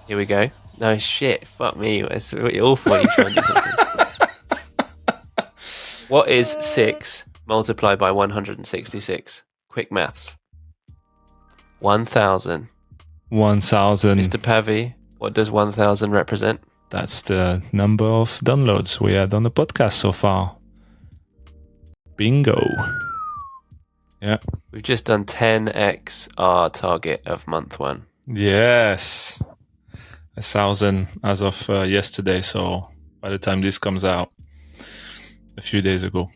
Here we go. No shit. Fuck me. It's really awful when you try and do something. What is 6 multiplied by 166? Quick maths. 1,000. 1,000. Mr. Pavi, what does 1,000 represent? That's the number of downloads we had on the podcast so far. Bingo. Yeah. We've just done 10x our target of month 1. Yes. 1,000 as of yesterday. So by the time this comes out, a few days ago.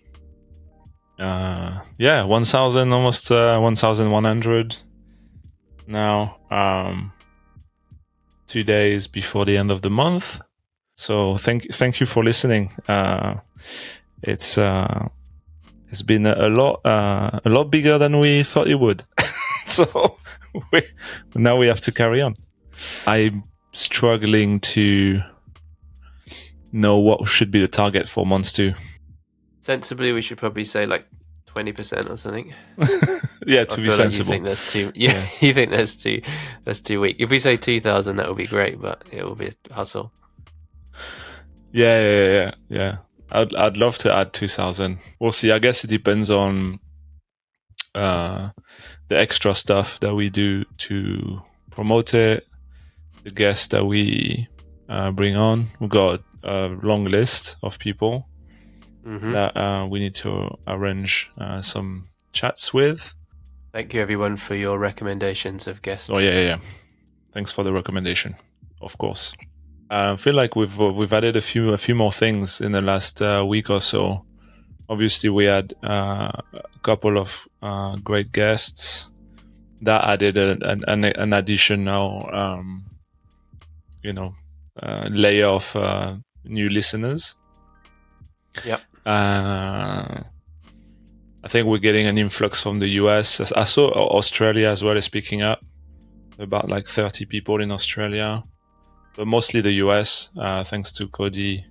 1,000, almost 1,100 now. 2 days before the end of the month. So thank you for listening. It's been a lot bigger than we thought it would. So now we have to carry on. I'm struggling to know what should be the target for month 2. Sensibly, we should probably say like 20% or something. Yeah, to be sensible. Like you think there's too. Yeah, you think there's too weak. If we say 2,000, that would be great, but it will be a hustle. Yeah. I'd love to add 2,000. We'll see. I guess it depends on the extra stuff that we do to promote it, the guests that we bring on. We've got a long list of people that we need to arrange some chats with. Thank you, everyone, for your recommendations of guests. Oh yeah. Thanks for the recommendation, of course. I feel like we've added a few more things in the last week or so. Obviously, we had a couple of great guests that added an additional, layer of new listeners. Yep. I think we're getting an influx from the US. I saw Australia as well is picking up. About like 30 people in Australia, but mostly the US, thanks to Cody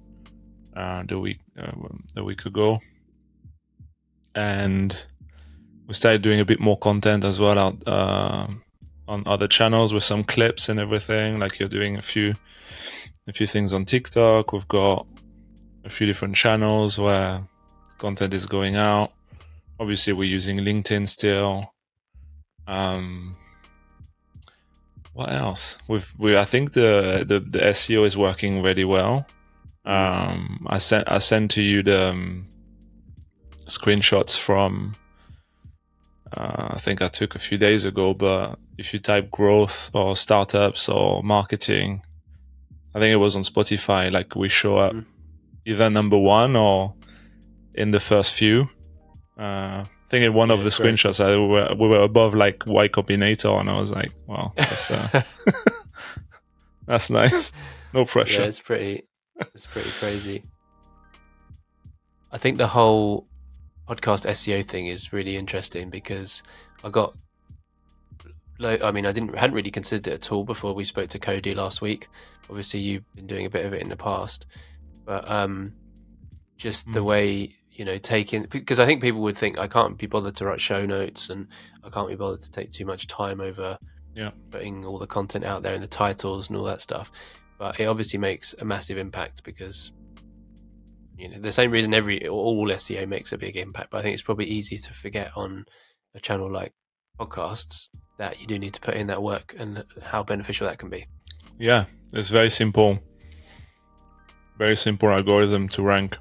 the week ago. And we started doing a bit more content as well out on other channels with some clips and everything. Like you're doing a few things on TikTok. We've got a few different channels where content is going out. Obviously, we're using LinkedIn still. What else? I think the SEO is working really well. I sent to you the screenshots from I think I took a few days ago, but if you type growth or startups or marketing, I think it was on Spotify, like we show up either number 1 or in the first few. I think in one of the screenshots we were above like Y Combinator, and I was like, wow, that's that's nice. No pressure. Yeah, it's pretty crazy. I think the whole podcast SEO thing is really interesting because I hadn't really considered it at all before we spoke to Cody last week. Obviously, you've been doing a bit of it in the past, but just the way, taking, because I think people would think I can't be bothered to write show notes and I can't be bothered to take too much time over putting all the content out there and the titles and all that stuff. But it obviously makes a massive impact because, the same reason all SEO makes a big impact. But I think it's probably easy to forget on a channel like podcasts that you do need to put in that work and how beneficial that can be. Yeah, it's very simple algorithm to rank.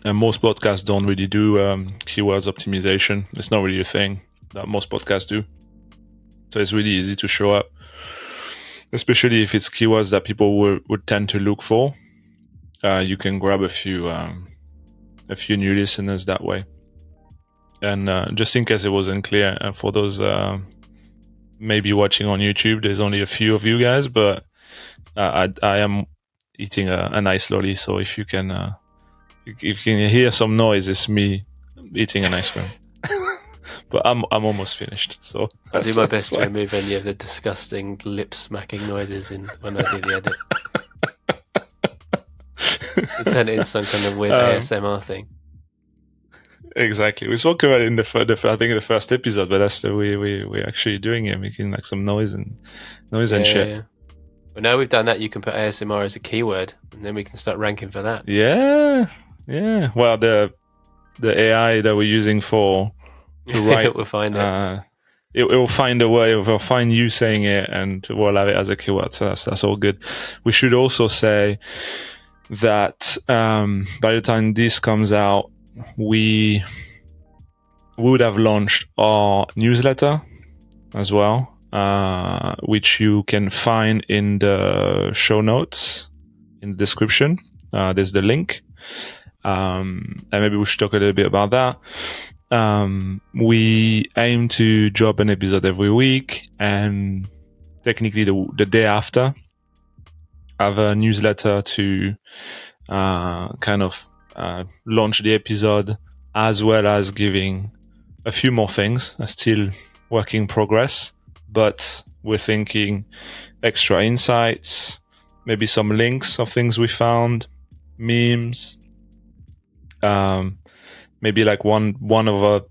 And most podcasts don't really do keywords optimization. It's not really a thing that most podcasts do. So it's really easy to show up, especially if it's keywords that people would tend to look for. You can grab a few new listeners that way. And just in case it wasn't clear, for those maybe watching on YouTube, there's only a few of you guys, but I am eating a nice lolly. So if you can hear some noise, it's me eating an ice cream. But I'm almost finished. So I'll do my best to remove any of the disgusting lip smacking noises when I do the edit. Turn it into some kind of weird ASMR thing. Exactly. We spoke about it in the first episode, but that's the way we're actually doing it, making like some noise and shit. Yeah. But now we've done that, you can put ASMR as a keyword, and then we can start ranking for that. Yeah. Well, the AI that we're using to write, We'll find it. It will find a way. It will find you saying it, and we'll have it as a keyword. So that's all good. We should also say that by the time this comes out, we would have launched our newsletter as well, which you can find in the show notes in the description. There's the link. And maybe we should talk a little bit about that. We aim to drop an episode every week, and technically the day after have a newsletter to kind of launch the episode, as well as giving a few more things. Still work in progress, but we're thinking extra insights, maybe some links of things we found, memes, maybe like one of our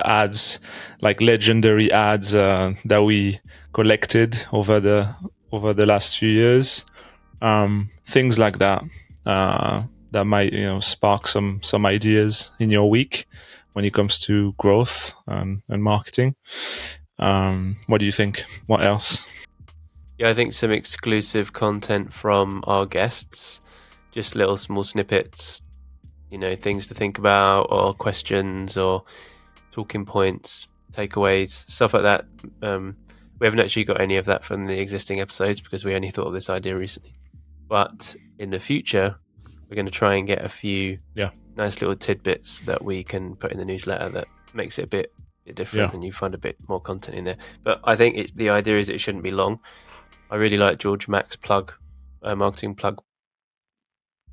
ads, like legendary ads that we collected over the last few years, things like that that might spark some ideas in your week when it comes to growth and marketing. What do you think? What else? Yeah, I think some exclusive content from our guests, just little small snippets, things to think about, or questions, or talking points, takeaways, stuff like that. We haven't actually got any of that from the existing episodes because we only thought of this idea recently. But in the future, we're going to try and get a few nice little tidbits that we can put in the newsletter that makes it a bit different, and you find a bit more content in there. But I think the idea is it shouldn't be long. I really like George Mack's marketing plug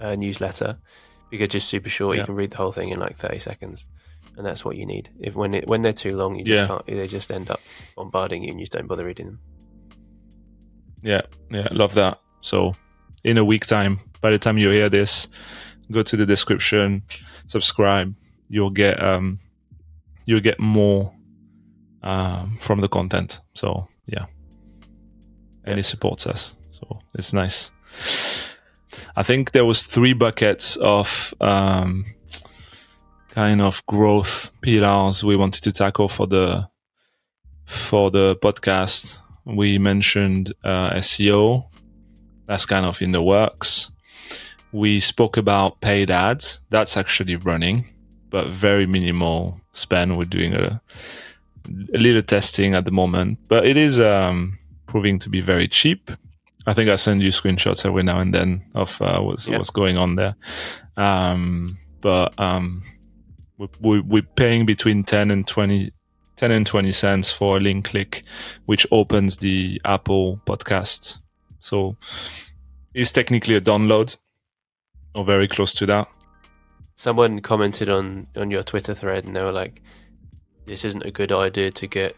newsletter, because it's just super short. You can read the whole thing in like 30 seconds, and that's what you need. When they're too long, you just can't. They just end up bombarding you, and you just don't bother reading them. Yeah, love that. So in a week time, by the time you hear this, go to the description, subscribe. You'll get more from the content. So and it supports us, so it's nice. I think there was 3 buckets of kind of growth pillars we wanted to tackle for the podcast. We mentioned SEO. That's kind of in the works. We spoke about paid ads. That's actually running, but very minimal spend. We're doing a little testing at the moment, but it is proving to be very cheap. I think I send you screenshots every now and then of what's going on there. But we're paying between 10 and 20 cents for a link click, which opens the Apple podcast. So it's technically a download, or very close to that. Someone commented on your Twitter thread, and they were like, "This isn't a good idea to get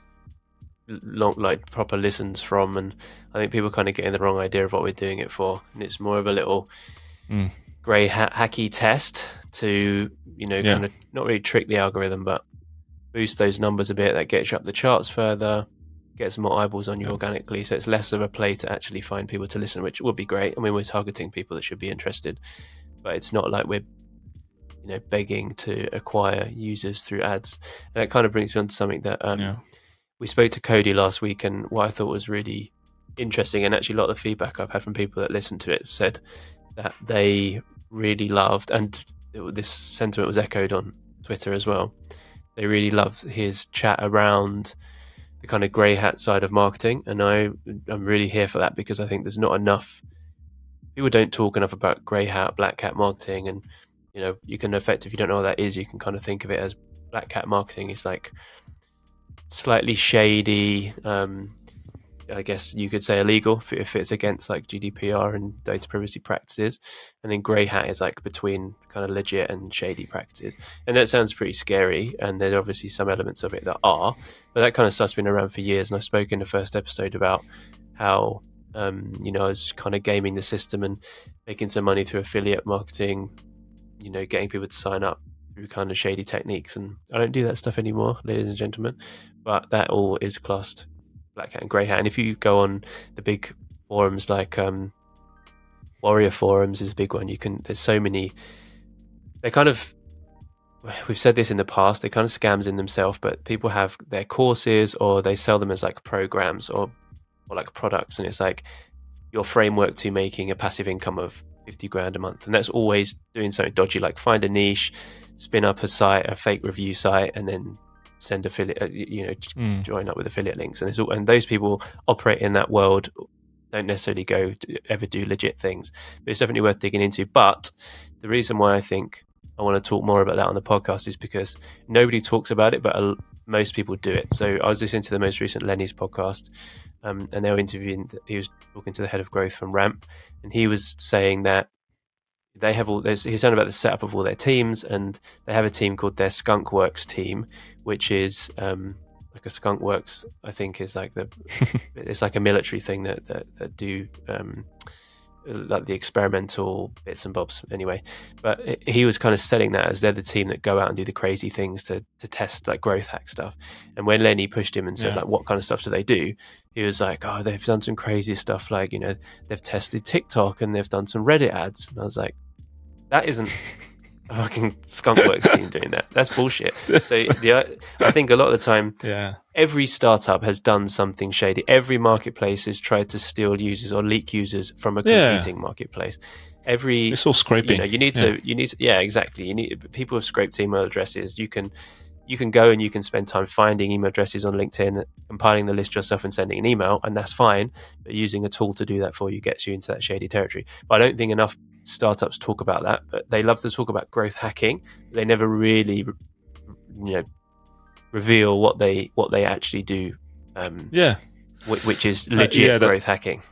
proper listens from," and I think people kind of getting the wrong idea of what we're doing it for, and it's more of a little grey hacky test to kind of not really trick the algorithm, but boost those numbers a bit. That gets you up the charts further, gets more eyeballs on you organically, so it's less of a play to actually find people to listen, which would be great. I mean, we're targeting people that should be interested, but it's not like we're begging to acquire users through ads. And that kind of brings me on to something that we spoke to Cody last week, and what I thought was really interesting, and actually a lot of the feedback I've had from people that listened to it said that they really loved, and this sentiment was echoed on Twitter as well, they really loved his chat around the kind of grey hat side of marketing. And I'm really here for that, because I think there's not enough, people don't talk enough about grey hat, black hat marketing. And you can if you don't know what that is, you can kind of think of it as black hat marketing is like slightly shady, I guess you could say illegal if it's against like GDPR and data privacy practices, and then grey hat is like between kind of legit and shady practices. And that sounds pretty scary, and there's obviously some elements of it that are, but that kind of stuff's been around for years. And I spoke in the first episode about how I was kind of gaming the system and making some money through affiliate marketing, getting people to sign up through kind of shady techniques. And I don't do that stuff anymore, ladies and gentlemen, but that all is classed black hat and grey hat. And if you go on the big forums like Warrior Forums is a big one. There's so many. They kind of, we've said this in the past, they kind of scams in themselves, but people have their courses or they sell them as like programs or like products, and it's like your framework to making a passive income of 50 grand a month, and that's always doing something dodgy, like find a niche, spin up a site, a fake review site, and then send affiliate, join up with affiliate links, and those people operate in that world, don't necessarily ever do legit things, but it's definitely worth digging into. But the reason why I think I want to talk more about that on the podcast is because nobody talks about it, but most people do it. So I was listening to the most recent Lenny's podcast, and they were interviewing. He was talking to the head of growth from Ramp, and he was saying that they have he's talking about the setup of all their teams, and they have a team called their Skunk Works team, which is like a Skunk Works, I think, is like it's like a military thing that do like the experimental bits and bobs anyway. But he was kind of selling that as they're the team that go out and do the crazy things to test like growth hack stuff. And when Lenny pushed him and said like, what kind of stuff do they do, he was like, oh, they've done some crazy stuff, like, they've tested TikTok and they've done some Reddit ads. And I was like, that isn't a fucking Skunk Works team doing that. That's bullshit. So I think a lot of the time, every startup has done something shady. Every marketplace has tried to steal users or leak users from a competing marketplace. It's all scraping. You need to, exactly. People have scraped email addresses. You can go and you can spend time finding email addresses on LinkedIn, compiling the list yourself and sending an email, and that's fine. But using a tool to do that for you gets you into that shady territory. But I don't think enough startups talk about that. But they love to talk about growth hacking. They never really, reveal what they actually do. Which is legit growth hacking.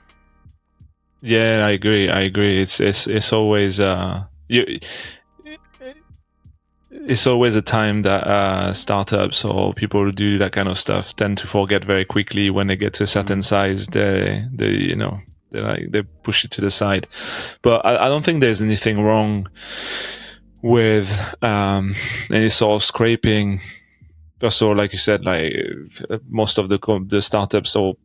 Yeah, I agree. It's always it's always a time that startups or people who do that kind of stuff tend to forget very quickly. When they get to a certain size, they push it to the side. But I don't think there's anything wrong with any sort of scraping. Also, like you said, like most of the startups or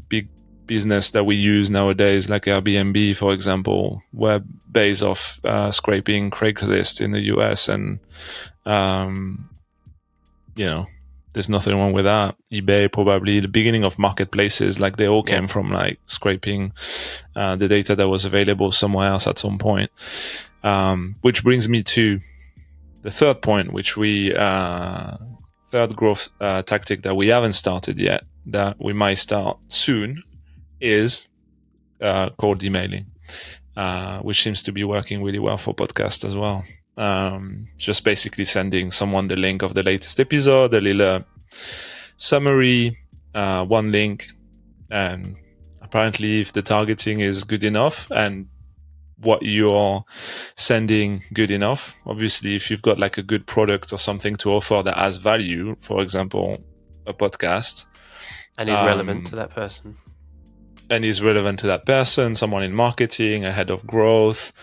big business that we use nowadays, like Airbnb, for example, were based off scraping Craigslist in the US, and there's nothing wrong with that. eBay, probably the beginning of marketplaces, like they all came from like scraping the data that was available somewhere else at some point. Which brings me to the third point, which third growth tactic that we haven't started yet, that we might start soon, is cold emailing, which seems to be working really well for podcasts as well. Just basically sending someone the link of the latest episode, a little summary, one link, and apparently if the targeting is good enough and what you're sending good enough, obviously if you've got like a good product or something to offer that has value, for example a podcast, and is relevant to that person, someone in marketing, a head of growth,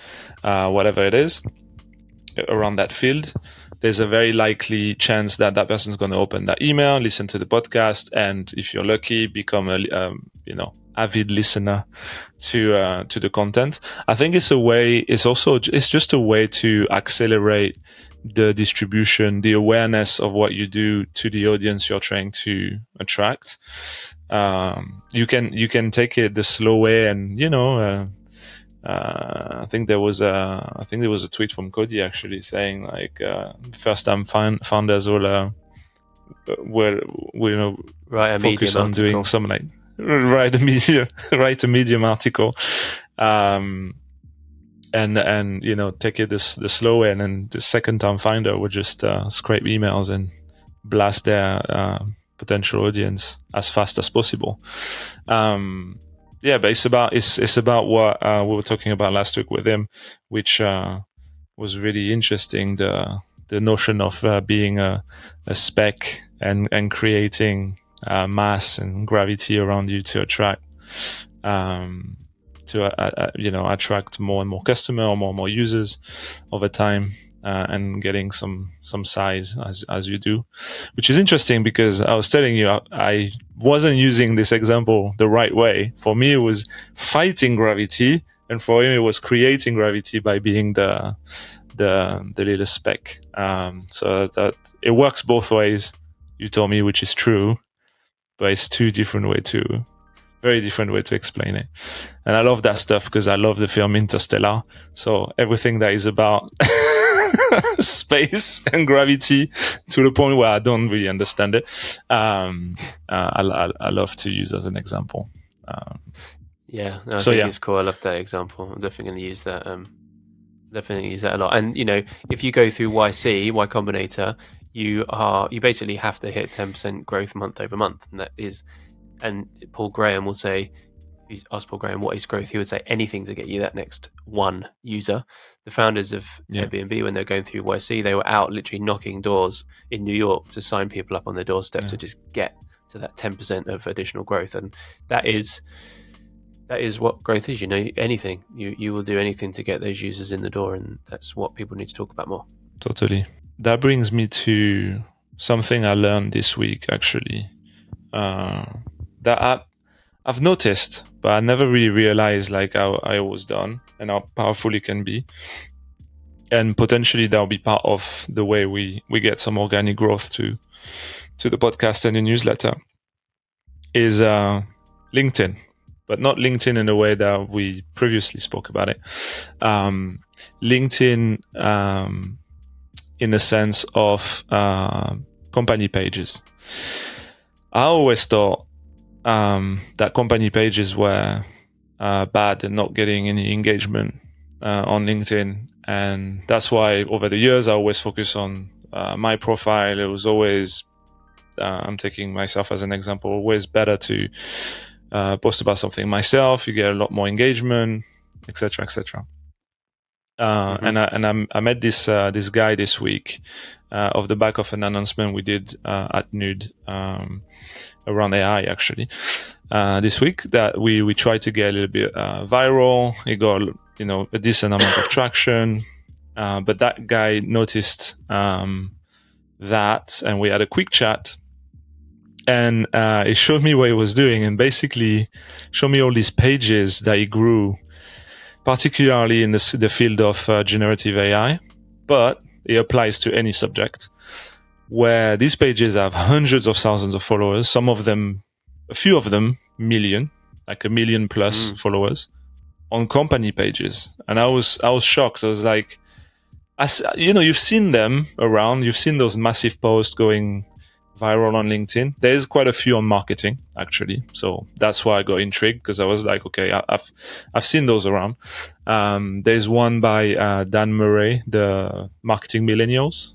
whatever it is around that field, there's a very likely chance that that person's going to open that email, listen to the podcast, and if you're lucky, become a avid listener to the content. I think it's just a way to accelerate the distribution, the awareness of what you do to the audience you're trying to attract. You can take it the slow way, and I think there was a tweet from Cody actually saying like first time founders will focus on doing some like write a Medium article, and take it the slow way, and then the second time founder would just scrape emails and blast their potential audience as fast as possible. But it's about what we were talking about last week with him, which was really interesting. The notion of being a speck and creating mass and gravity around you to attract attract more and more customer or more and more users over time. and getting some size as you do, which is interesting because I was telling you I wasn't using this example the right way. For me, it was fighting gravity, and for him, it was creating gravity by being the little speck. So that it works both ways. You told me, which is true, but it's very different way to explain it. And I love that stuff because I love the film Interstellar. So everything that is about space and gravity, to the point where I don't really understand it, I love to use as an example. I think it's cool. I love that example. I'm definitely going to use that. Definitely use that a lot. And if you go through Y Combinator, you basically have to hit 10% growth month over month, and Paul Graham will say, if you ask Paul Graham what is growth, he would say anything to get you that next one user. The founders of Airbnb, when they're going through YC, they were out literally knocking doors in New York to sign people up on their doorstep to just get to that 10% of additional growth. And that is what growth is. Anything you will do anything to get those users in the door, and that's what people need to talk about more. Totally. That brings me to something I learned this week, actually, that I've noticed, but I never really realized how I was done and how powerful it can be. And potentially that'll be part of the way we get some organic growth to the podcast and the newsletter, is LinkedIn. But not LinkedIn in the way that we previously spoke about it. LinkedIn in the sense of company pages. I always thought that company pages were bad and not getting any engagement on LinkedIn. And that's why over the years, I always focus on my profile. It was always, I'm taking myself as an example, always better to post about something myself. You get a lot more engagement, etc., etc. And I met this guy this week off the back of an announcement we did at Nude around AI, actually, this week, that we tried to get a little bit viral. It got a decent amount of traction, but that guy noticed that, and we had a quick chat. And he showed me what he was doing, and basically showed me all these pages that he grew, particularly in the field of generative AI, but it applies to any subject, where these pages have hundreds of thousands of followers, a few of them million, like 1 million plus followers on company pages. And I was shocked. I was like, you've seen them around, you've seen those massive posts going viral on LinkedIn. There's quite a few on marketing, actually. So that's why I got intrigued, because I was like, okay, I've seen those around. There's one by Dan Murray, the Marketing Millennials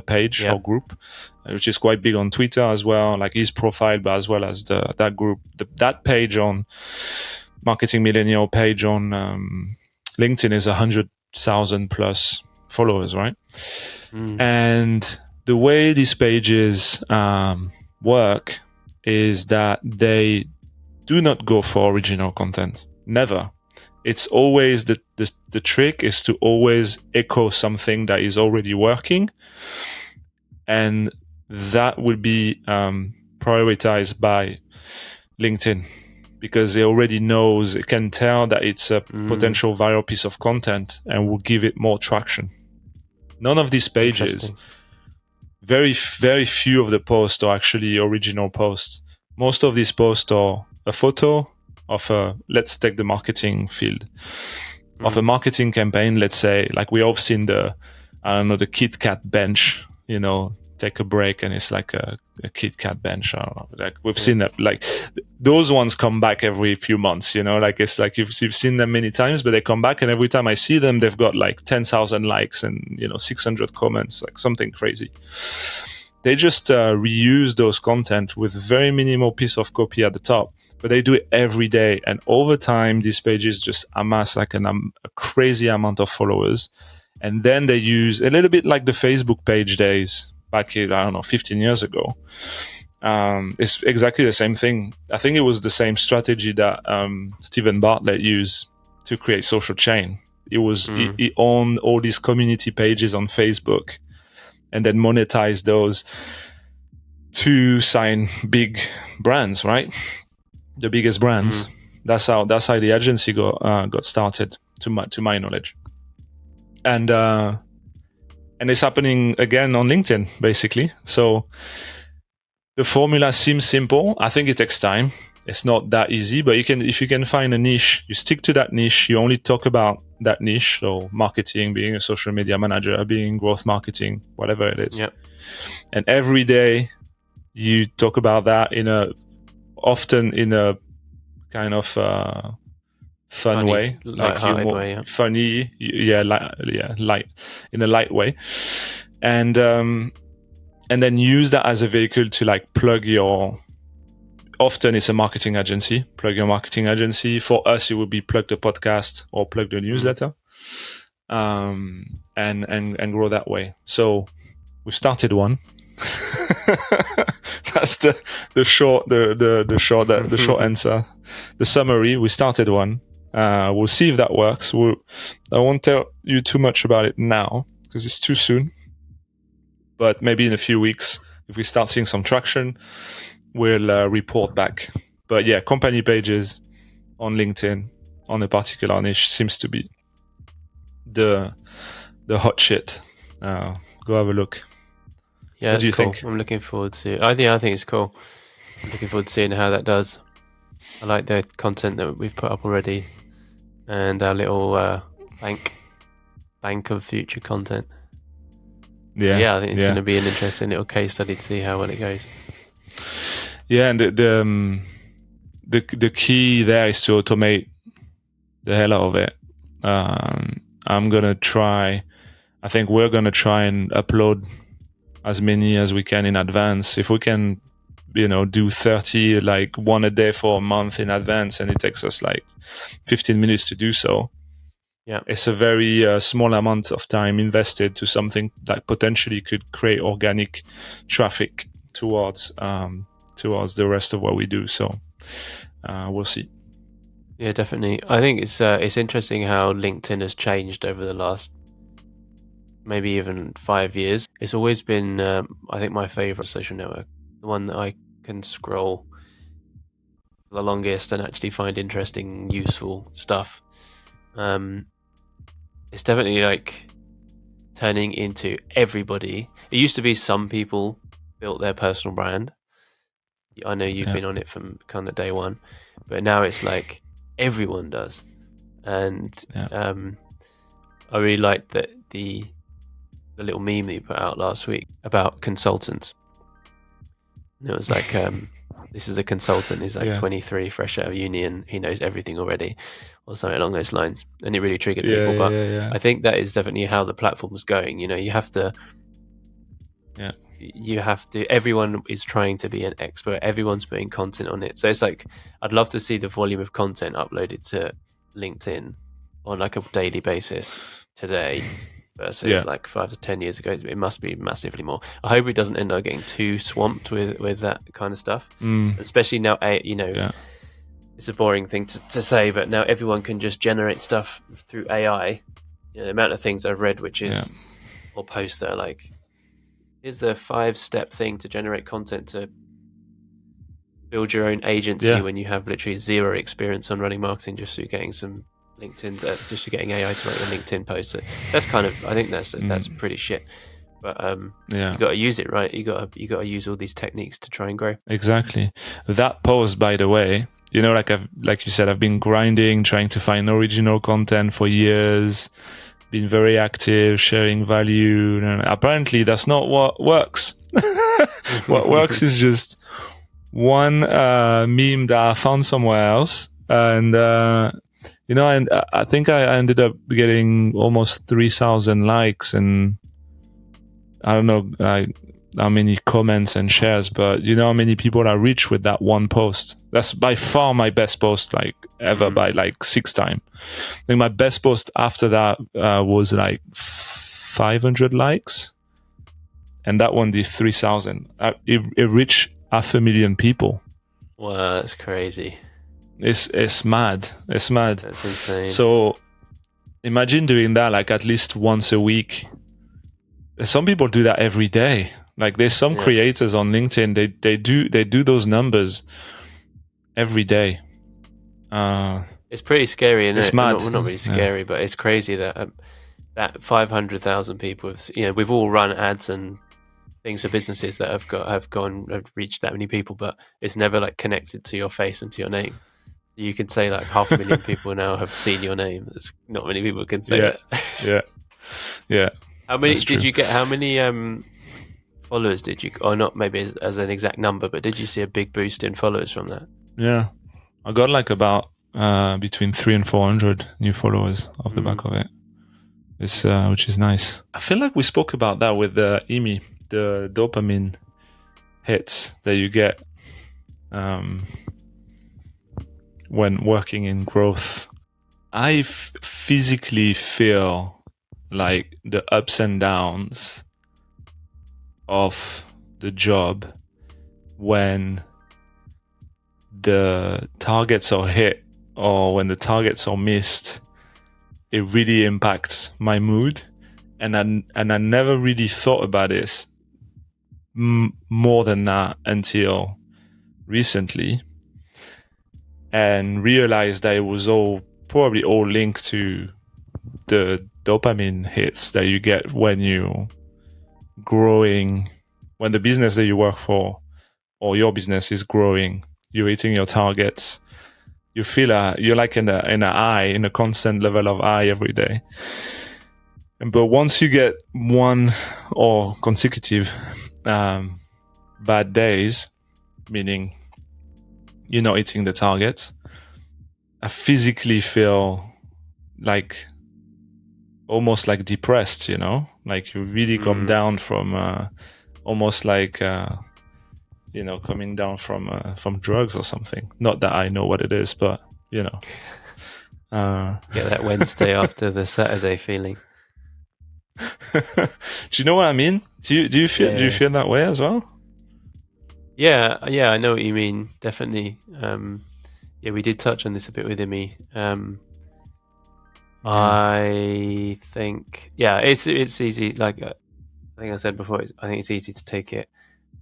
page or group, which is quite big on Twitter as well, like his profile, but as well as that group, that page on Marketing Millennial page on LinkedIn is 100,000 plus followers, right? And the way these pages work is that they do not go for original content. Never. It's always the trick is to always echo something that is already working, and that will be prioritized by LinkedIn, because it already knows, it can tell that it's a potential viral piece of content and will give it more traction. None of these pages, very, very few of the posts are actually original posts. Most of these posts are a photo of let's take the marketing field, of a marketing campaign. Let's say, like, we all seen the Kit Kat bench, take a break, and it's like a Kit Kat bench. I don't know, like we've seen that, like those ones come back every few months, like it's like you've seen them many times, but they come back, and every time I see them, they've got like 10,000 likes and 600 comments, like something crazy. They just reuse those content with very minimal piece of copy at the top, but they do it every day, and over time these pages just amass like a crazy amount of followers. And then they use a little bit like the Facebook page days back in, 15 years ago. It's exactly the same thing. I think it was the same strategy that Stephen Bartlett used to create Social Chain. He owned all these community pages on Facebook, and then monetized those to sign big brands, right? The biggest brands. That's how the agency got started, to my knowledge. And it's happening again on LinkedIn, basically. So the formula seems simple. I think it takes time. It's not that easy, but if you can find a niche, you stick to that niche. You only talk about that niche, so marketing, being a social media manager, being growth marketing, whatever it is. Yep. And every day you talk about that often in a kind of fun way, light-hearted way, yeah. Funny, light, in a light way, and then use that as a vehicle to like plug your. Often it's a marketing agency. Plug your marketing agency. For us, it would be plug the podcast or plug the newsletter, and grow that way. So we started one. That's the short answer. The summary: we started one. We'll see if that works. I won't tell you too much about it now because it's too soon. But maybe in a few weeks, if we start seeing some traction, we'll report back. But yeah, company pages on LinkedIn on a particular niche seems to be the hot shit. Go have a look. Yeah, what do you cool. think? I'm looking forward to. I think it's cool. I'm looking forward to seeing how that does. I like the content that we've put up already, and our little bank of future content. Yeah, I think it's going to be an interesting little case study to see how well it goes. Yeah, and the key there is to automate the hell out of it. I'm gonna try. I think we're gonna try and upload as many as we can in advance. If we can, do 30, like one a day for a month in advance, and it takes us like 15 minutes to do so. Yeah, it's a very small amount of time invested to something that potentially could create organic traffic towards the rest of what we do. So we'll see. Yeah, definitely. I think it's interesting how LinkedIn has changed over the last maybe even 5 years. It's always been, I think, my favorite social network, the one that I can scroll the longest and actually find interesting, useful stuff. It's definitely like turning into everybody. It used to be some people built their personal brand. I know you've been on it from kind of day one, but now it's like everyone does. And I really liked that the little meme that you put out last week about consultants. And it was like, this is a consultant. He's like 23, fresh out of uni, and he knows everything already, or something along those lines. And it really triggered people. But I think that is definitely how the platform's going. You have to. Yeah. You have to. Everyone is trying to be an expert. Everyone's putting content on it. So it's like, I'd love to see the volume of content uploaded to LinkedIn on like a daily basis today versus like 5 to 10 years ago. It must be massively more. I hope it doesn't end up getting too swamped with that kind of stuff, especially now. It's a boring thing to say, but now everyone can just generate stuff through AI. The amount of things I've read, which is or posts that are like, here's the 5-step thing to generate content to build your own agency when you have literally zero experience on running marketing, just through getting some LinkedIn, just through getting AI to write a LinkedIn post. So that's kind of, I think that's pretty shit. But you got to use it, right? You got to use all these techniques to try and grow. Exactly. That post, by the way, like you said, I've been grinding, trying to find original content for years. Been very active, sharing value, and apparently that's not what works. What works is just one meme that I found somewhere else, and and I think I ended up getting almost 3,000 likes, and I don't know how many comments and shares, but how many people I reached with that one post. That's by far my best post ever, by like 6 times. I think my best post after that was like 500 likes, and that one did 3,000. It reached 500,000 people. Wow, that's crazy. It's mad. It's mad. That's insane. So imagine doing that like at least once a week. Some people do that every day. Like there's some creators on LinkedIn, they do those numbers every day. It's pretty scary, isn't it's it? mad. Well, not really scary, but it's crazy that that 500,000 people have, we've all run ads and things for businesses that have reached that many people, but it's never like connected to your face and to your name. You can say like 500,000 people now have seen your name. There's not many people can say that. Yeah. How many did you get? How many followers did you, or not maybe as an exact number, but did you see a big boost in followers from that? Yeah, I got like about between 300 and 400 new followers off the back of it. It's which is nice. I feel like we spoke about that with Emi, the dopamine hits that you get when working in growth. I physically feel like the ups and downs of the job when the targets are hit or when the targets are missed. It really impacts my mood, and I never really thought about this more than that until recently, and realized that it was probably all linked to the dopamine hits that you get when you growing, when the business that you work for or your business is growing, you're hitting your targets. You feel you're like in a constant level of high every day. But once you get one or consecutive bad days, meaning you're not hitting the target, I physically feel like almost like depressed, like you really come down from almost like coming down from drugs or something. Not that I know what it is, but that Wednesday after the Saturday feeling. Do you know what I mean? Do you feel that way as well? Yeah, I know what you mean. Definitely. We did touch on this a bit with Imi. I think, it's easy. Like I think I said before, I think it's easy to take it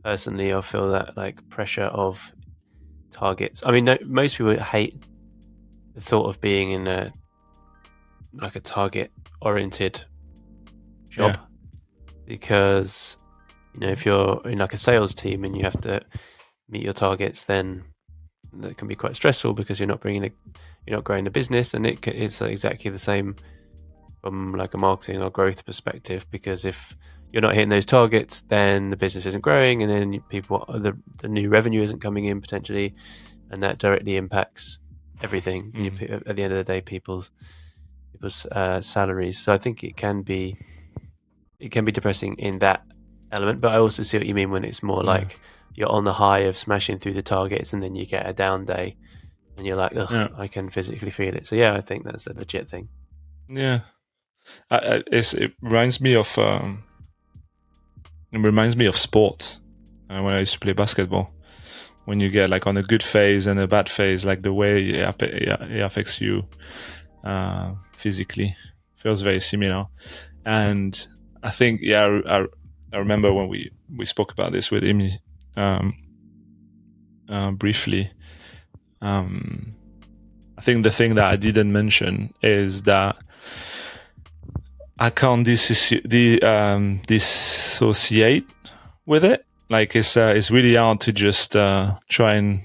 personally or feel that like pressure of targets. I mean, most people hate the thought of being in a target-oriented job because if you're in like a sales team and you have to meet your targets, then that can be quite stressful because you're not growing the business, and it's exactly the same from like a marketing or growth perspective, because if you're not hitting those targets, then the business isn't growing, and then the new revenue isn't coming in potentially, and that directly impacts everything at the end of the day, people's salaries. So I think it can be depressing in that element, but I also see what you mean when it's more like you're on the high of smashing through the targets and then you get a down day and you're like, I can physically feel it. So I think that's a legit thing. Yeah, it reminds me of sport when I used to play basketball. When you get like on a good phase and a bad phase, like the way it affects you physically feels very similar. And I think I remember when we spoke about this with Amy briefly. I think the thing that I didn't mention is that I can't dissociate with it. Like it's really hard to just try and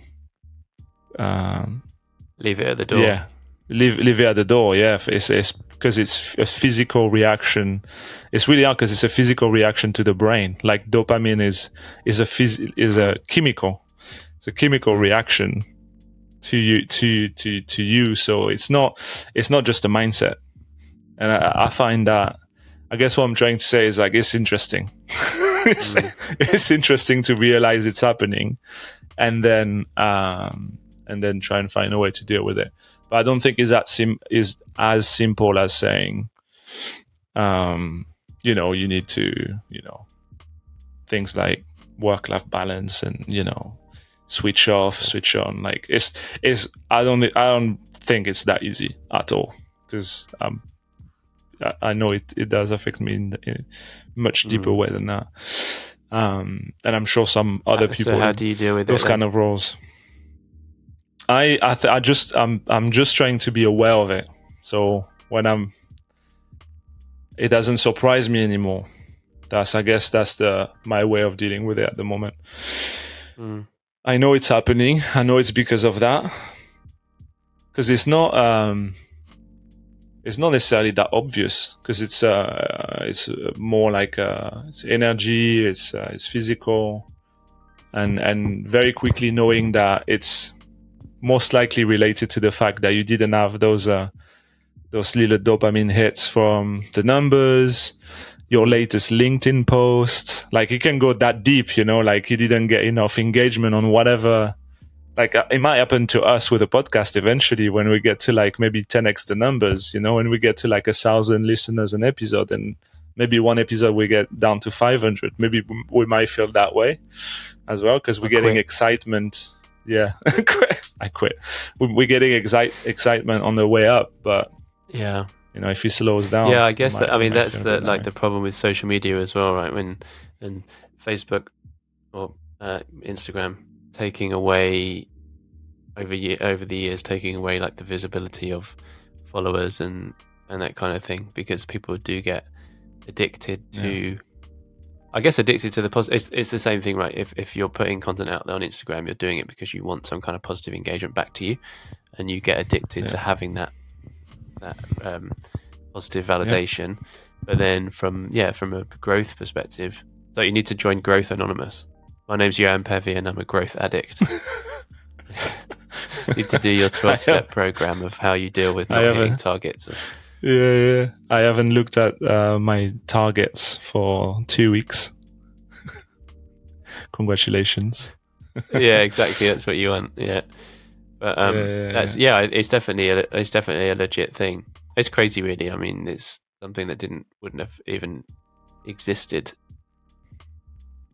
leave it at the door. Yeah, leave it at the door. Yeah, it's because it's a physical reaction. It's really hard because it's a physical reaction to the brain. Like dopamine is a chemical. It's a chemical reaction to you. So it's not just a mindset. And I find that, I guess what I'm trying to say is like, it's interesting. It's interesting to realize it's happening, and then try and find a way to deal with it. But I don't think is as simple as saying, you need to, things like work-life balance and, switch off, switch on. Like I don't think it's that easy at all, because I know it does affect me in a much deeper way than that. And I'm sure some other people. So how do you deal with those it, kind of roles? I'm just trying to be aware of it. So when it doesn't surprise me anymore. I guess that's my way of dealing with it at the moment. I know it's happening. I know it's because of that. Because it's not necessarily that obvious. Because it's more like it's energy. It's physical, and very quickly knowing that it's most likely related to the fact that you didn't have those little dopamine hits from the numbers, your latest LinkedIn post. Like it can go that deep, like you didn't get enough engagement on whatever. Like it might happen to us with a podcast eventually when we get to like maybe 10x the numbers, when we get to like 1,000 listeners an episode, and maybe one episode we get down to 500. Maybe we might feel that way as well, because we're getting excitement. Yeah, I quit. We're getting excitement on the way up, but yeah, if he slows down. Yeah, I guess that's the problem with social media as well, right? And Facebook or Instagram taking away over the years, taking away like the visibility of followers and that kind of thing, because people do get addicted to. I guess addicted to the positive. It's the same thing, right? If you're putting content out there on Instagram, you're doing it because you want some kind of positive engagement back to you, and you get addicted to having that positive validation. But then from a growth perspective, so you need to join Growth Anonymous. My name's Johan Pevy and I'm a growth addict. You need to do your 12-step program of how you deal with not hitting targets. Yeah. I haven't looked at my targets for 2 weeks. Congratulations. Yeah, exactly. That's what you want. Yeah. But it's definitely a legit thing. It's crazy, really. I mean, it's something that wouldn't have even existed.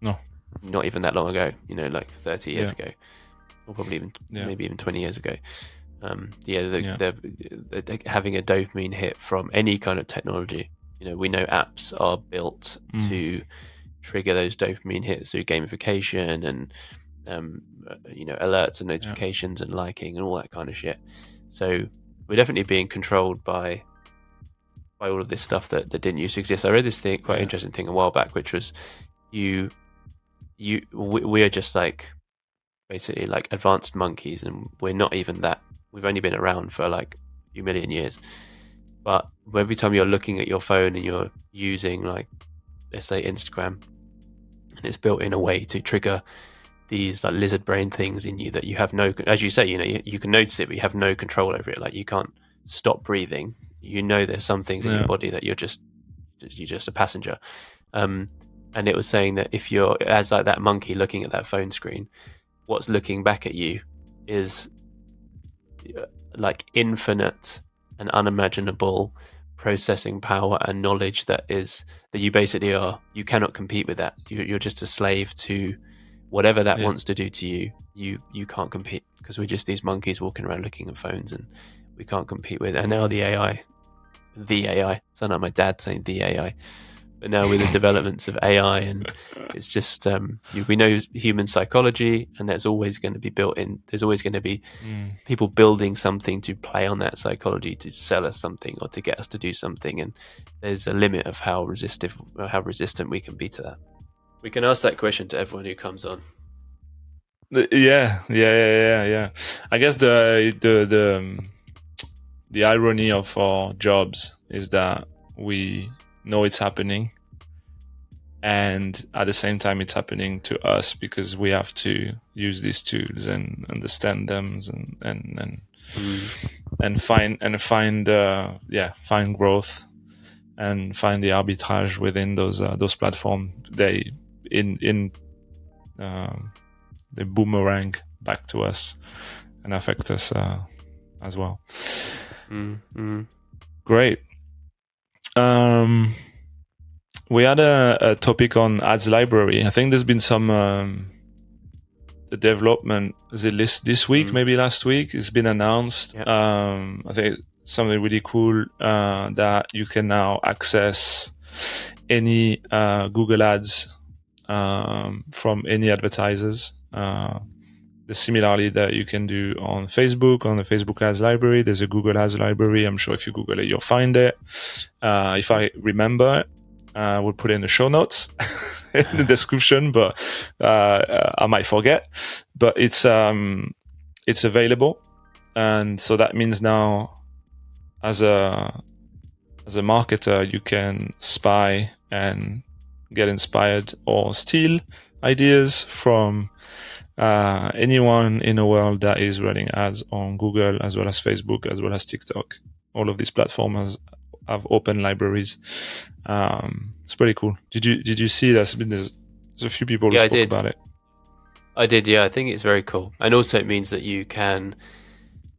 No, not even that long ago. Like 30 years ago, or probably even maybe even 20 years ago. The having a dopamine hit from any kind of technology. We know apps are built to trigger those dopamine hits through gamification and alerts and notifications and liking and all that kind of shit. So we're definitely being controlled by all of this stuff that didn't used to exist. I read this quite interesting thing a while back, which was we are just like basically like advanced monkeys, and we're not even that. We've only been around for like a few million years, but every time you're looking at your phone and you're using, like, let's say Instagram, and it's built in a way to trigger these like lizard brain things in you that you have no, as you say, you can notice it, but you have no control over it. Like you can't stop breathing. There's some things in your body that you're just a passenger. And it was saying that if you're as like that monkey looking at that phone screen, what's looking back at you is like infinite and unimaginable processing power and knowledge that you basically are. You cannot compete with that. You're just a slave to whatever that wants to do to you. You can't compete, because we're just these monkeys walking around looking at phones, and we can't compete with it. And now the AI, sound like my dad saying the AI. But now with the developments of AI, and it's just we know human psychology, and there's always going to be people building something to play on that psychology to sell us something or to get us to do something, and there's a limit of how resistant we can be to that. We can ask that question to everyone who comes on. Yeah. I guess the irony of our jobs is that we know it's happening, and at the same time it's happening to us because we have to use these tools and understand them and find growth and find the arbitrage within those platforms. They boomerang back to us and affect us as well. Great. We had a topic on ads library. I think there's been some development. Is it this week? Maybe last week it's been announced. I think something really cool that you can now access any Google Ads from any advertisers. Similarly that you can do on Facebook, on the Facebook Ads library. There's a Google Ads library. I'm sure if you Google it, you'll find it. If I remember, we'll put it in the show notes in the description, but I might forget. But it's available, and so that means now, as a marketer, you can spy and get inspired or steal ideas from anyone in the world that is running ads on Google, as well as Facebook, as well as TikTok. All of these platforms have open libraries. It's pretty cool. Did you see that? There's a few people who spoke about it. I did, yeah. I think it's very cool. And also it means that you can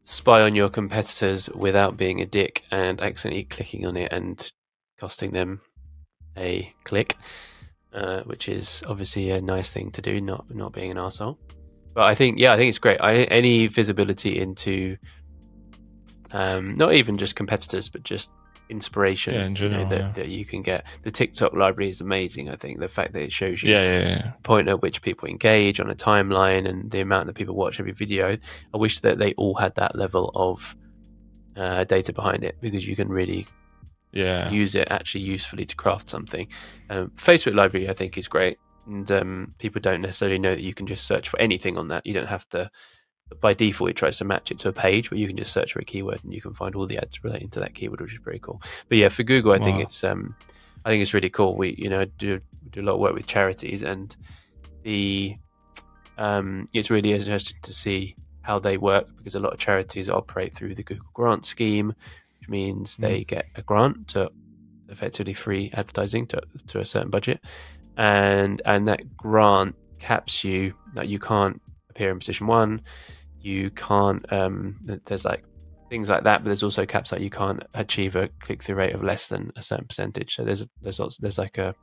spy on your competitors without being a dick and accidentally clicking on it and costing them a click, which is obviously a nice thing to do, not being an arsehole. But I think it's great. Any visibility into not even just competitors, but just inspiration, in general, that you can get. The TikTok library is amazing. I think the fact that it shows you the point at which people engage on a timeline and the amount that people watch every video. I wish that they all had that level of data behind it, because you can really use it actually usefully to craft something. Facebook library I think is great, and people don't necessarily know that you can just search for anything on that. You don't have to. By default, it tries to match it to a page where you can just search for a keyword and you can find all the ads relating to that keyword, which is pretty cool. But yeah, for Google, I think it's really cool. We do a lot of work with charities, and it's really interesting to see how they work, because a lot of charities operate through the Google grant scheme, which means they get a grant to effectively free advertising to a certain budget, and that grant caps you that you can't appear in position 1. You can't. There's like things like that, but there's also caps that you can't achieve a click-through rate of less than a certain percentage. So there's like a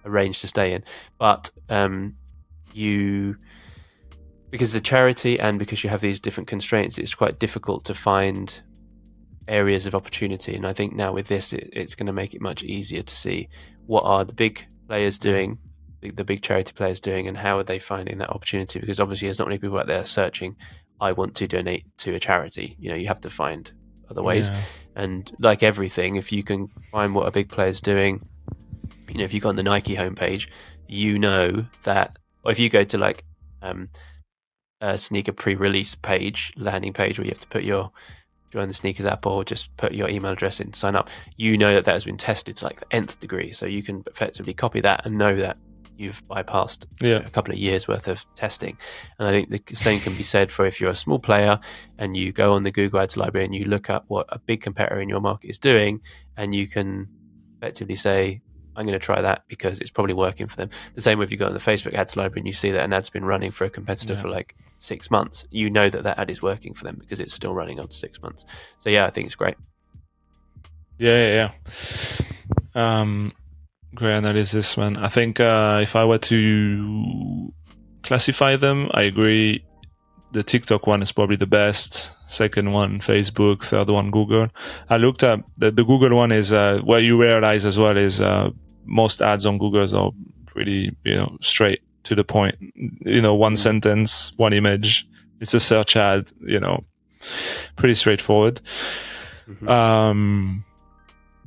range to stay in. But because the charity and because you have these different constraints, it's quite difficult to find areas of opportunity. And I think now with this, it's going to make it much easier to see what are the big players doing, the big charity players doing, and how are they finding that opportunity. Because obviously there's not many people out there searching, I want to donate to a charity. You have to find other ways. And like everything, if you can find what a big player's doing, if you go on the Nike homepage, that, or if you go to like a sneaker pre-release landing page, where you have to join the sneakers app or just put your email address in to sign up, that has been tested to like the nth degree. So you can effectively copy that and know that you've bypassed a couple of years worth of testing. And I think the same can be said for if you're a small player and you go on the Google Ads library and you look up what a big competitor in your market is doing, and you can effectively say, I'm going to try that because it's probably working for them. The same way if you go on the Facebook Ads library and you see that an ad's been running for a competitor for like 6 months, that ad is working for them because it's still running after 6 months. So I think it's great. Great analysis, man. I think if I were to classify them, I agree. The TikTok one is probably the best. Second one, Facebook. Third one, Google. I looked up the Google one is what you realize as well is most ads on Google are pretty straight to the point. One sentence, one image. It's a search ad. Pretty straightforward.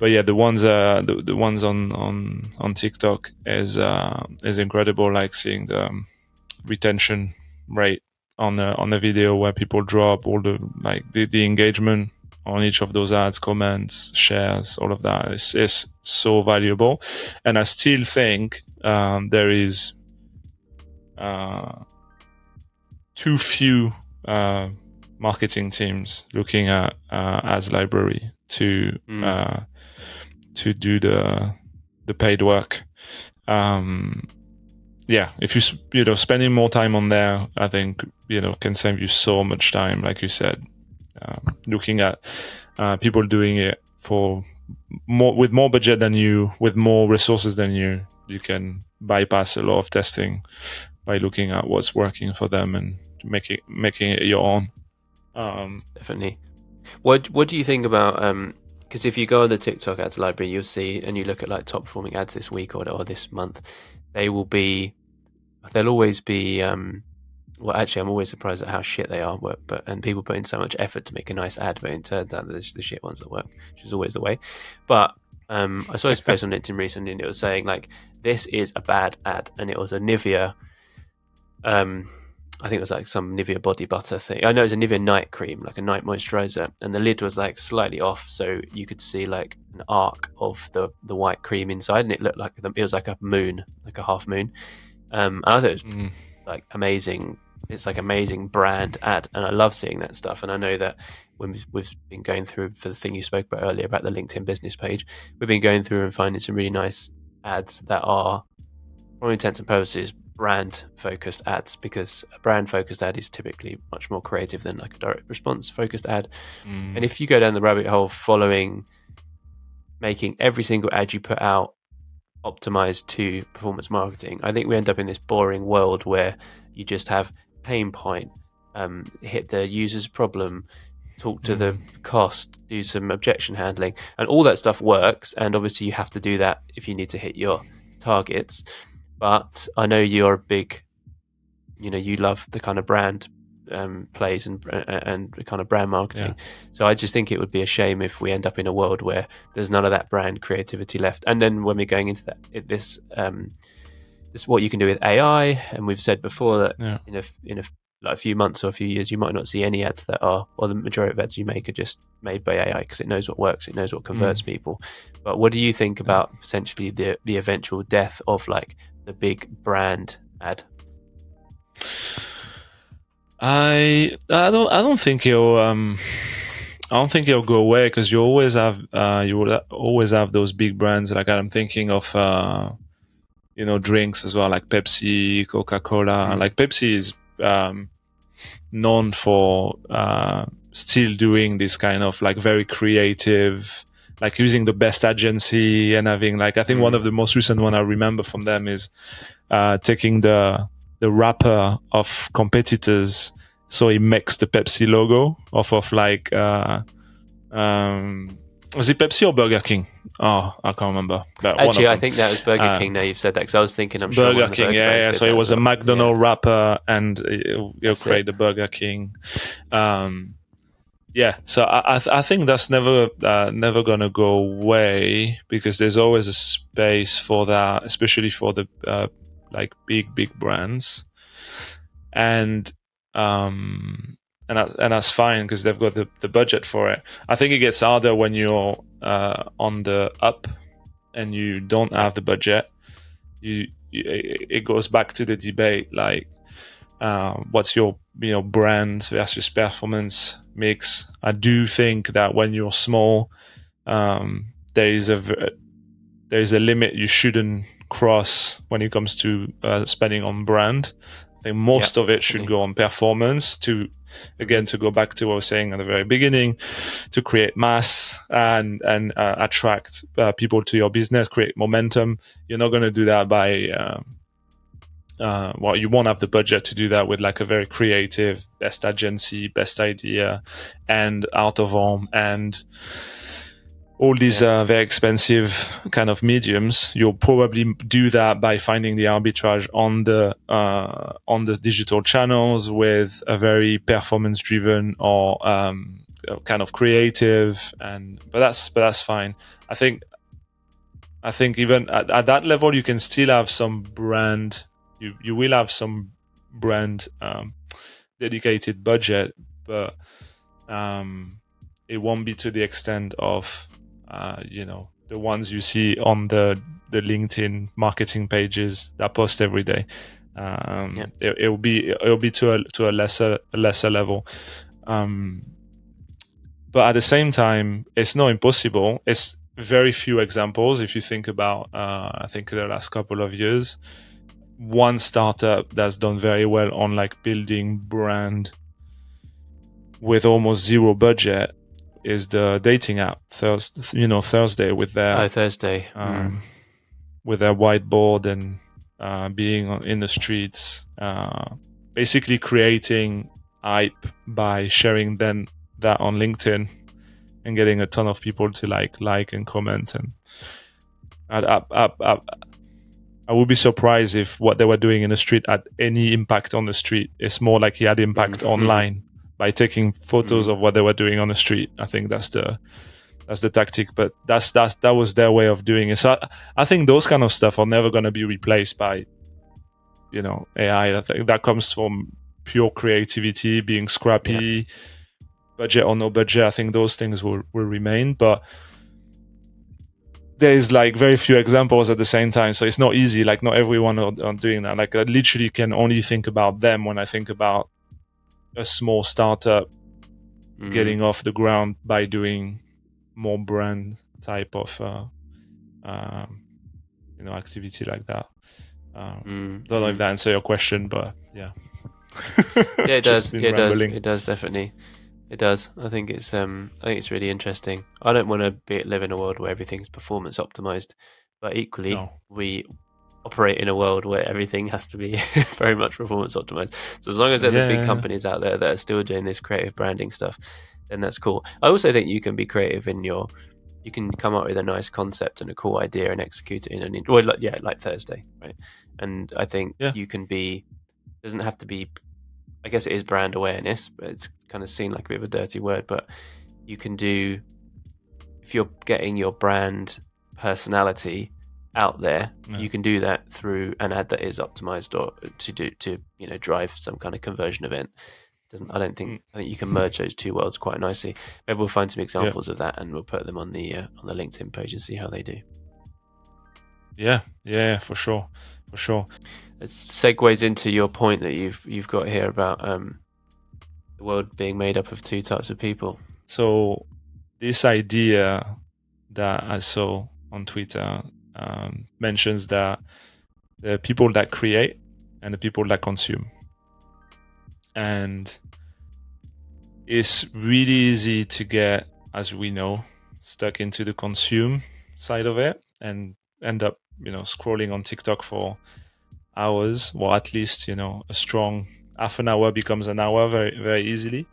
But yeah, the ones on TikTok is incredible. Like seeing the retention rate on a video where people drop all the engagement on each of those ads, comments, shares, all of that is so valuable. And I still think there is too few marketing teams looking at ads library to do the paid work. If you spending more time on there, I think can save you so much time. Like you said, looking at people doing it with more budget than you, with more resources than you can bypass a lot of testing by looking at what's working for them and making it your own. Definitely. What do you think about because if you go on the TikTok ads library, you'll see, and you look at like top performing ads this week or this month, they'll always be well, actually, I'm always surprised at how shit they are. And people put in so much effort to make a nice ad, but it turns out that it's the shit ones that work, which is always the way. But I saw this post on LinkedIn recently, and it was saying like, "This is a bad ad," and it was a Nivea. I think it was like some Nivea body butter thing. I know it was a Nivea night cream, like a night moisturizer, and the lid was like slightly off, so you could see like an arc of the white cream inside, and it looked like it was like a moon, like a half moon. And I thought it was like amazing. It's like amazing brand ad, and I love seeing that stuff. And I know that when we've been going through for the thing you spoke about earlier about the LinkedIn business page, we've been going through and finding some really nice ads that are, for all intents and purposes, brand focused ads, because a brand focused ad is typically much more creative than like a direct response focused ad. And if you go down the rabbit hole following making every single ad you put out optimized to performance marketing, I think we end up in this boring world where you just have pain point, hit the user's problem, talk to the cost, do some objection handling, and all that stuff works. And obviously you have to do that if you need to hit your targets. But I know you're a big, you love the kind of brand plays and kind of brand marketing. So I just think it would be a shame if we end up in a world where there's none of that brand creativity left. And then when we're going into this what you can do with AI, and we've said before that in a few months or a few years, you might not see any ads that are, or the majority of ads you make are just made by AI because it knows what works, it knows what converts people. But what do you think about potentially the eventual death of like the big brand ad? I don't think it'll go away, because you always have will always have those big brands. Like I'm thinking of drinks as well, like Pepsi, Coca-Cola. Like Pepsi is known for still doing this kind of like very creative, like using the best agency and having like, I think one of the most recent one I remember from them is taking the wrapper of competitors, so it makes the Pepsi logo off of like was it Pepsi or Burger King? Oh, I can't remember. But actually, I think that was Burger King. Now you've said that, because I was thinking, I'm sure Burger King, yeah. So it was a McDonald's wrapper, and it'll create the Burger King. So I think that's never gonna go away, because there's always a space for that, especially for the like big brands, and that's fine because they've got the budget for it. I think it gets harder when you're on the up and you don't have the budget. It goes back to the debate, like what's your brand versus performance mix. I do think that when you're small, there is a limit you shouldn't cross when it comes to spending on brand. I think most of it should go on performance to go back to what I was saying at the very beginning, to create mass and attract people to your business, create momentum. You're not going to do that by you won't have the budget to do that with like a very creative best agency, best idea, and out of home and all these very expensive kind of mediums. You'll probably do that by finding the arbitrage on the digital channels with a very performance driven or kind of creative, but that's fine. I think even at that level, you can still have some brand. You will have some brand dedicated budget, but it won't be to the extent of the ones you see on the LinkedIn marketing pages that post every day. It'll be to a lesser level. But at the same time, it's not impossible. It's very few examples. If you think about, I think the last couple of years, one startup that's done very well on like building brand with almost zero budget is the dating app Thursday with their with their whiteboard and being in the streets, basically creating hype by sharing that on LinkedIn and getting a ton of people to like and comment. And I would be surprised if what they were doing in the street had any impact on the street. It's more like he had impact online by taking photos of what they were doing on the street. I think that's the tactic, but that was their way of doing it. So I think those kind of stuff are never going to be replaced by, AI. I think that comes from pure creativity, being scrappy, budget or no budget. I think those things will remain, but there is like very few examples at the same time, so it's not easy. Like not everyone are doing that. Like I literally can only think about them when I think about a small startup getting off the ground by doing more brand type of activity like that. Don't know if that answers your question, but yeah. Yeah, it does. Yeah, it does definitely. It does. I think it's really interesting. I don't want to live in a world where everything's performance optimized, but equally we operate in a world where everything has to be very much performance optimized. So as long as there are the big companies out there that are still doing this creative branding stuff, then that's cool. I also think you can be creative you can come up with a nice concept and a cool idea and execute it like Thursday, right? And I think you can doesn't have to be, I guess it is brand awareness, but it's kind of seen like a bit of a dirty word, but you can do, if you're getting your brand personality out there, you can do that through an ad that is optimized or to drive some kind of conversion event. I think you can merge those two worlds quite nicely. Maybe we'll find some examples of that and we'll put them on the LinkedIn page and see how they do. Yeah, for sure. It segues into your point that you've got here about the world being made up of two types of people. So this idea that I saw on Twitter mentions that the people that create and the people that consume. And it's really easy to get, as we know, stuck into the consume side of it and end up, scrolling on TikTok for hours, or at least, a strong half an hour becomes an hour very, very easily.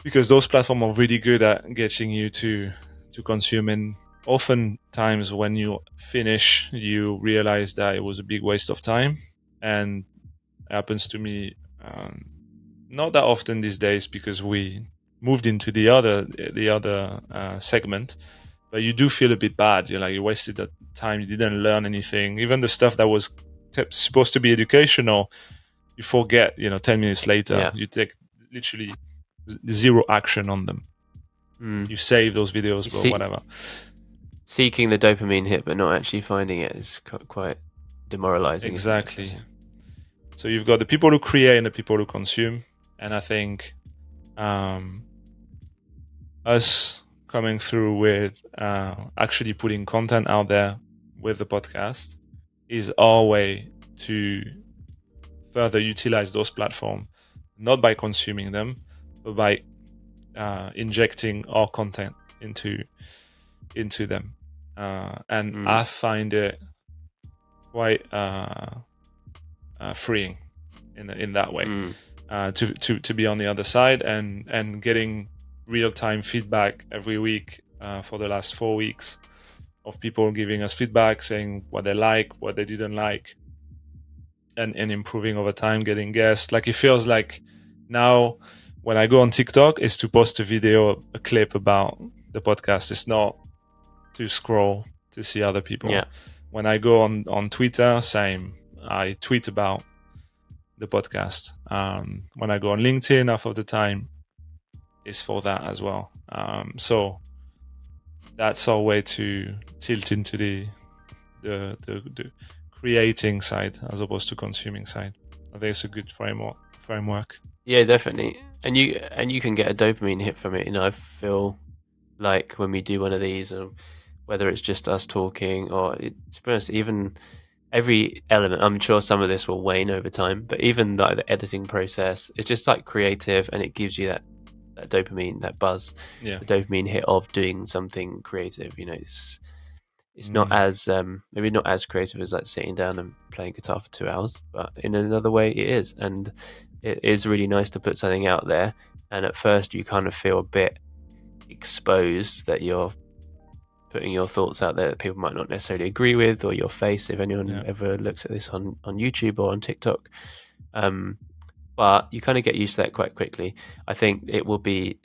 Because those platforms are really good at getting you to consume. And oftentimes when you finish, you realize that it was a big waste of time. And it happens to me not that often these days because we moved into the other segment. But you do feel a bit bad. You're like, you wasted that time. You didn't learn anything. Even the stuff that was supposed to be educational, you forget, 10 minutes later. You take literally zero action on them. You save those videos or whatever. Seeking the dopamine hit but not actually finding it is quite demoralizing. Exactly. So you've got the people who create and the people who consume. And I think us coming through with actually putting content out there with the podcast is our way to further utilize those platforms, not by consuming them, but by injecting our content into them. And I find it quite freeing in that way to be on the other side and getting real-time feedback every week for the last 4 weeks of people giving us feedback, saying what they like, what they didn't like, and improving over time, getting guests. Like it feels like now when I go on TikTok, it's to post a clip about the podcast. It's not to scroll to see other people. Yeah. When I go on Twitter, same. I tweet about the podcast. When I go on LinkedIn, half of the time is for that as well. So that's our way to tilt into the creating side as opposed to consuming side. I think it's a good framework. Yeah, definitely. And you can get a dopamine hit from it. I feel like when we do one of these, or whether it's just us talking, or to be honest, even every element, I'm sure some of this will wane over time, but even like the editing process, it's just like creative, and it gives you that dopamine, that buzz, the dopamine hit of doing something creative. It's not as maybe not as creative as like sitting down and playing guitar for 2 hours, but in another way it is. And it is really nice to put something out there and at first you kind of feel a bit exposed that you're putting your thoughts out there that people might not necessarily agree with, or your face, if anyone ever looks at this on YouTube or on TikTok. But you kind of get used to that quite quickly. I think it will be,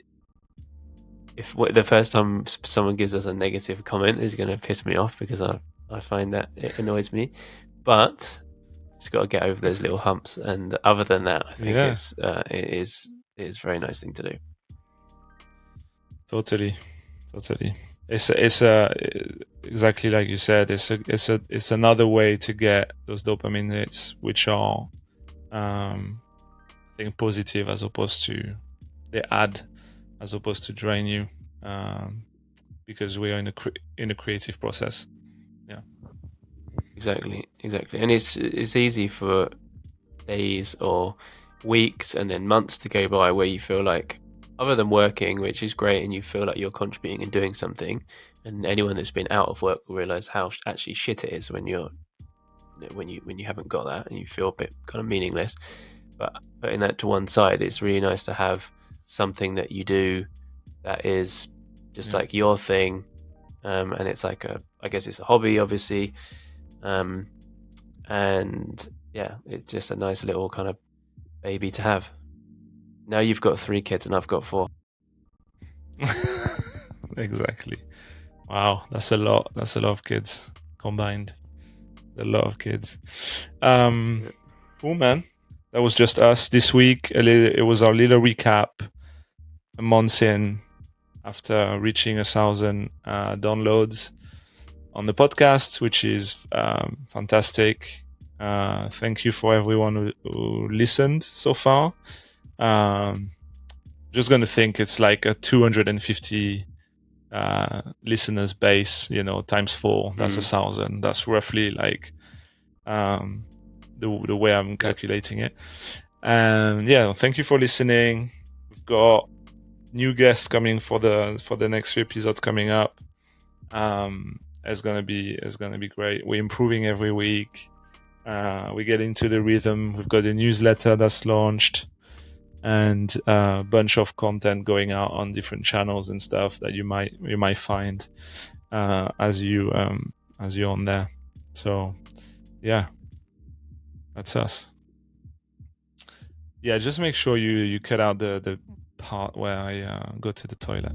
if the first time someone gives us a negative comment is going to piss me off, because I find that it annoys me. But it's got to get over those little humps, and other than that, I think it is a very nice thing to do. Totally. It's exactly like you said. It's another way to get those dopamine hits, which are, I think, positive, as opposed to they add, as opposed to drain you, because we are in a creative process. Yeah, exactly, and it's easy for days or weeks and then months to go by where you feel like, other than working, which is great, and you feel like you're contributing and doing something, and anyone that's been out of work will realize how actually shit it is when you're, when you haven't got that and you feel a bit kind of meaningless. But putting that to one side, it's really nice to have something that you do that is just like your thing, and it's like I guess it's a hobby, obviously, and yeah, it's just a nice little kind of baby to have. Now you've got 3 kids and I've got 4. Exactly. Wow, that's a lot. That's a lot of kids combined. A lot of kids. Cool, man. That was just us this week. It was our little recap, a month in, after reaching 1,000 downloads on the podcast, which is fantastic. Thank you for everyone who listened so far. Just going to think it's like a 250 listeners base, times 4. That's 1,000. That's roughly like the way I'm calculating it. And yeah, thank you for listening. We've got new guests coming for the next 3 episodes coming up. It's gonna be great. We're improving every week. We get into the rhythm. We've got a newsletter that's launched, and a bunch of content going out on different channels and stuff that you might find as you're on there. So yeah, that's us. Yeah, just make sure you cut out the part where I go to the toilet.